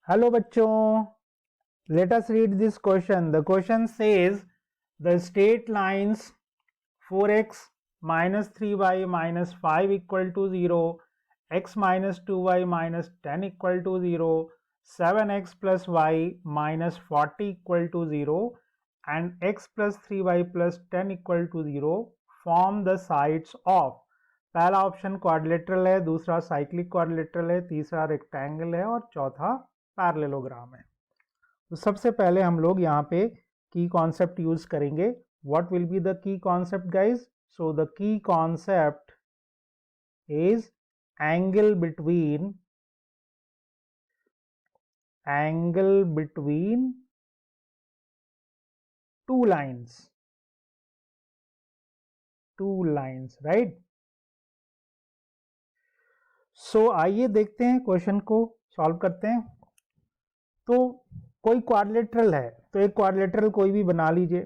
Hello बच्चों, let us read this question. The question says the straight lines 4x minus 3y minus 5 equal to 0, x minus 2y minus 10 equal to 0, 7x plus y minus 40 equal to 0 and x plus 3y plus 10 equal to 0 form the sides of. पहला option quadrilateral है, दूसरा cyclic quadrilateral है, तीसरा rectangle है और चौथा parallelogram है। तो सबसे पहले हम लोग यहाँ पे की कॉन्सेप्ट यूज करेंगे। What will be the key concept guys? So the key concept is angle between two lines, right. सो आइए देखते हैं, क्वेश्चन को सॉल्व करते हैं। तो कोई क्वाड्रिलेटरल है, तो एक क्वाड्रिलेटरल कोई भी बना लीजिए,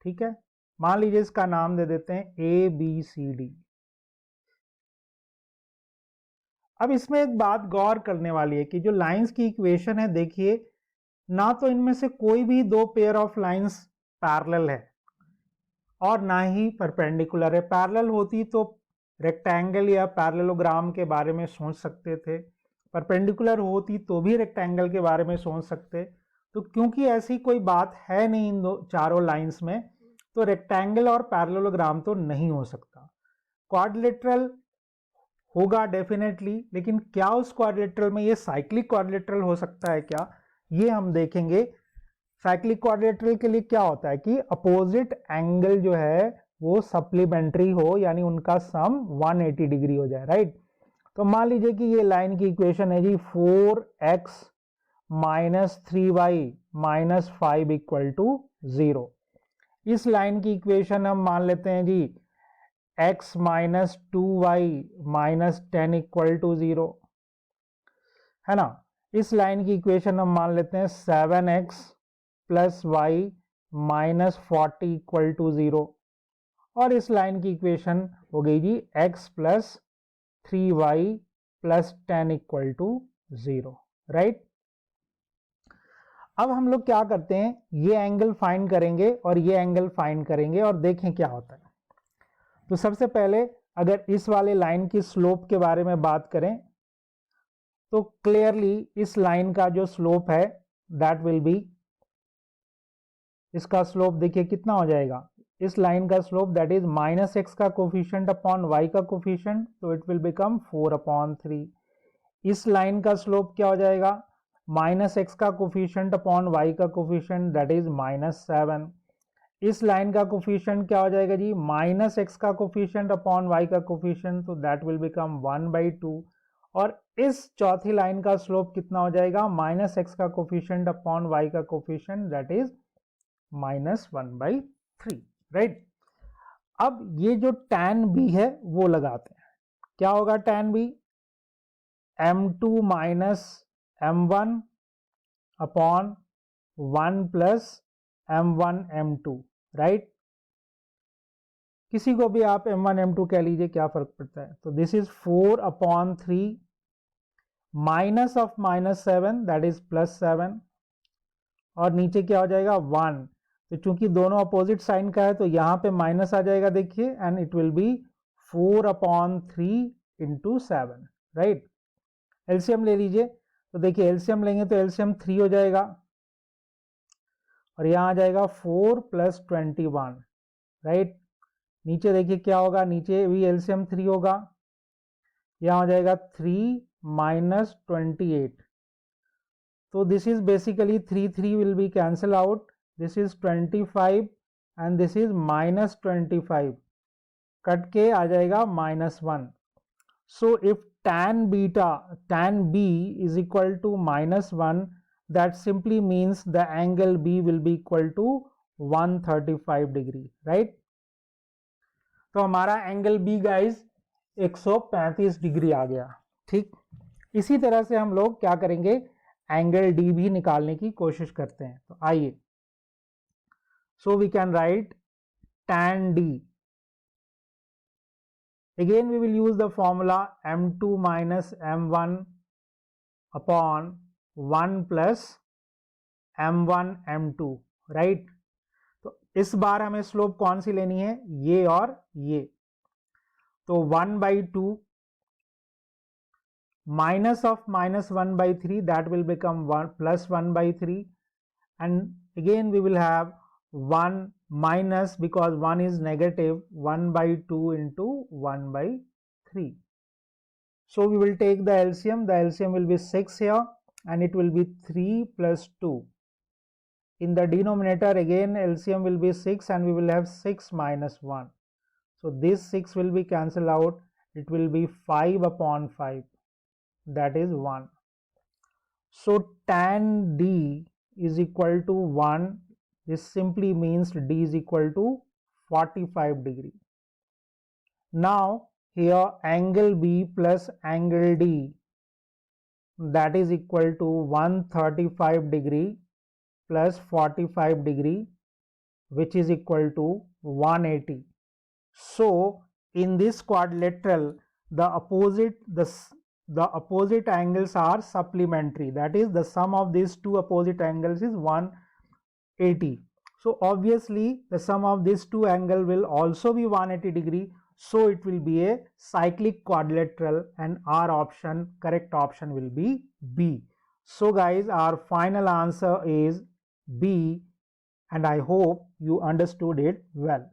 ठीक है। मान लीजिए इसका नाम दे देते हैं ए बी सी डी। अब इसमें एक बात गौर करने वाली है कि जो लाइंस की इक्वेशन है, देखिए ना तो इनमें से कोई भी दो पेयर ऑफ लाइंस पैरेलल है और ना ही परपेंडिकुलर है। पैरेलल होती तो रेक्टेंगल या पैरेललोग्राम के बारे में सोच सकते थे, परपेंडिकुलर होती तो भी रेक्टेंगल के बारे में सोच सकते। तो क्योंकि ऐसी कोई बात है नहीं इन दो चारों लाइंस में, तो रेक्टेंगल और पैरेललोग्राम तो नहीं हो सकता। क्वाड्रिलेटरल होगा डेफिनेटली, लेकिन क्या उस क्वाड्रिलेटरल में ये साइक्लिक क्वाड्रिलेटरल हो सकता है क्या, ये हम देखेंगे। साइक्लिक क्वाड्रिलेटरल के लिए क्या होता है कि अपोजिट एंगल जो है वो सप्लीमेंट्री हो, यानी उनका सम 180 डिग्री हो जाए, राइट। तो मान लीजिए कि ये लाइन की इक्वेशन है जी 4x minus 3y minus 5 equal to 0। इस लाइन की इक्वेशन हम मान लेते हैं जी x minus 2y minus 10 equal to 0, है ना। इस लाइन की इक्वेशन हम मान लेते हैं 7x plus y minus 40 equal to 0, और इस लाइन की इक्वेशन हो गई जी x plus 3y plus 10 equal to 0, right. अब हम लोग क्या करते हैं, ये एंगल फाइंड करेंगे और ये एंगल फाइंड करेंगे और देखें क्या होता है। तो सबसे पहले अगर इस वाले लाइन की स्लोप के बारे में बात करें, तो क्लियरली इस लाइन का जो स्लोप है दैट विल बी, इसका स्लोप देखिए कितना हो जाएगा, इस लाइन का slope that is minus x का कोफिशिएंट अपॉन वाई का कोफिशिएंट, तो इट विल बिकम 4/3। इस लाइन का स्लोप क्या हो जाएगा, माइनस एक्स का कोफिशिएंट अपॉन वाई का कोफिशिएंट दैट इज -7। इस लाइन का कोफिशिएंट क्या हो जाएगा जी, माइनस एक्स का कोफिशिएंट अपॉन वाई का कोफिशिएंट, तो दैट विल बिकम 1/2। और इस चौथी लाइन का स्लोप कितना हो जाएगा, माइनस एक्स का कोफिशिएंट अपॉन वाई का कोफिशिएंट दैट इज -1/3, राइट। अब ये जो tan b है वो लगाते हैं। क्या होगा tan b, m2 minus m1 upon 1 plus m1 m2, right. किसी को भी आप m1 m2 कह लीजिए, क्या फर्क पड़ता है। तो this is 4/3 minus of -7 that is +7, और नीचे क्या हो जाएगा 1। तो चूंकि दोनों अपोजिट साइन का है तो यहाँ पे माइनस आ जाएगा, देखिए, and it will be 4/3 into 7, right. LCM ले लीजिए, तो देखिए एलसीएम लेंगे तो एलसीएम 3 हो जाएगा, और यहाँ आ जाएगा 4 + 21, राइट। नीचे देखिए क्या होगा, नीचे भी एलसीएम 3 होगा, यहाँ हो जाएगा 3 - 28। तो this is basically 3 will be cancel out, this is 25 and this is -25, cut के आ जाएगा -1। So if tan b is equal to -1, that simply means the angle b will be equal to 135 degree, right. तो हमारा angle b guys 135 degree आ गया, ठीक। इसी तरह से हम लोग क्या करेंगे, एंगल डी भी निकालने की कोशिश करते हैं। तो आइए, so we can write tan d Again we will use the formula m2 minus m1 upon 1 plus m1 m2, right. तो इस बार हमें स्लोप कौन सी लेनी है, ये और ये। तो 1/2 minus of minus 1/3, that will become 1 plus 1/3, and again we will have 1 minus, because 1 is negative, 1/2 into 1/3. So we will take the LCM. The LCM will be 6 here, and it will be 3 plus 2. In the denominator again LCM will be 6, and we will have 6 minus 1. So this 6 will be cancelled out. It will be 5 upon 5, that is 1. So tan D is equal to 1. This simply means D is equal to 45 degree. Now here angle B plus angle D, that is equal to 135 degree plus 45 degree, which is equal to 180. So in this quadrilateral, the opposite angles are supplementary, that is the sum of these two opposite angles is 180. So obviously the sum of these two angles will also be 180 degree, so it will be a cyclic quadrilateral, and our option, correct option, will be B. So guys, our final answer is B, and I hope you understood it well.